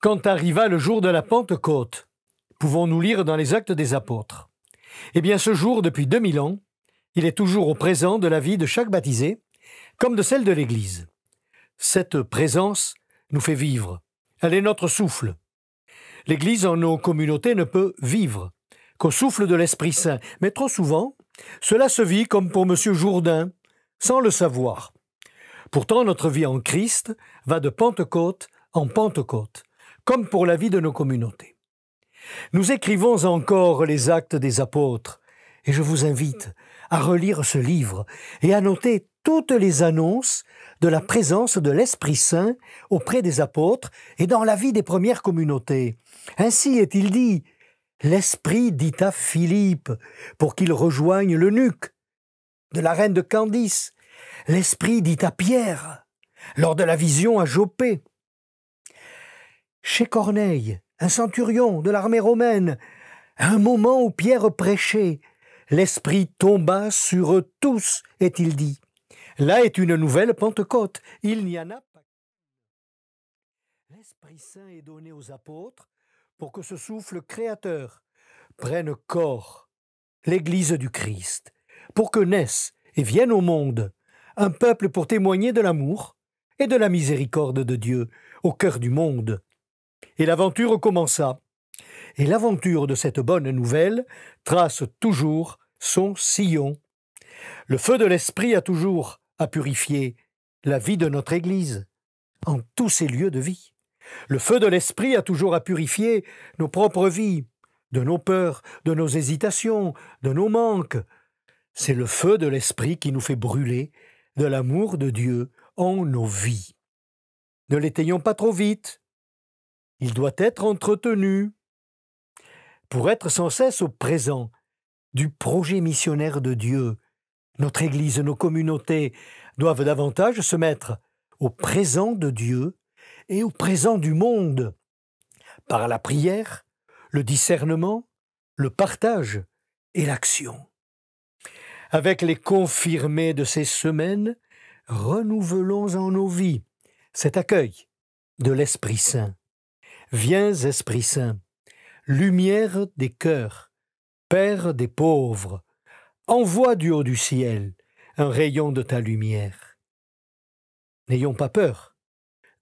Quand arriva le jour de la Pentecôte, pouvons-nous lire dans les Actes des Apôtres. Eh bien, ce jour, depuis 2000 ans, il est toujours au présent de la vie de chaque baptisé, comme de celle de l'Église. Cette présence nous fait vivre. Elle est notre souffle. L'Église en nos communautés ne peut vivre qu'au souffle de l'Esprit Saint. Mais trop souvent, cela se vit comme pour M. Jourdain, sans le savoir. Pourtant, notre vie en Christ va de Pentecôte en Pentecôte, comme pour la vie de nos communautés. Nous écrivons encore les Actes des Apôtres, et je vous invite à relire ce livre et à noter toutes les annonces de la présence de l'Esprit Saint auprès des apôtres et dans la vie des premières communautés. Ainsi est-il dit, l'Esprit dit à Philippe pour qu'il rejoigne l'eunuque de la reine de Candice. L'Esprit dit à Pierre lors de la vision à Jopé. Chez Corneille, un centurion de l'armée romaine, à un moment où Pierre prêchait, l'Esprit tomba sur eux tous, est-il dit. Là est une nouvelle Pentecôte. Il n'y en a pas. L'Esprit Saint est donné aux apôtres pour que ce souffle créateur prenne corps, l'Église du Christ, pour que naisse et vienne au monde un peuple pour témoigner de l'amour et de la miséricorde de Dieu au cœur du monde. Et l'aventure commença. Et l'aventure de cette bonne nouvelle trace toujours son sillon. Le feu de l'Esprit a toujours à purifier la vie de notre Église, en tous ses lieux de vie. Le feu de l'Esprit a toujours à purifier nos propres vies, de nos peurs, de nos hésitations, de nos manques. C'est le feu de l'Esprit qui nous fait brûler de l'amour de Dieu en nos vies. Ne l'éteignons pas trop vite. Il doit être entretenu pour être sans cesse au présent du projet missionnaire de Dieu. Notre Église, nos communautés doivent davantage se mettre au présent de Dieu et au présent du monde, par la prière, le discernement, le partage et l'action. Avec les confirmés de ces semaines, renouvelons en nos vies cet accueil de l'Esprit Saint. Viens, Esprit Saint, lumière des cœurs, Père des pauvres, envoie du haut du ciel un rayon de ta lumière. N'ayons pas peur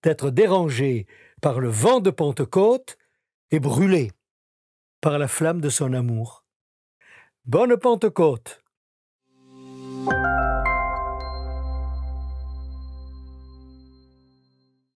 d'être dérangés par le vent de Pentecôte et brûlés par la flamme de son amour. Bonne Pentecôte!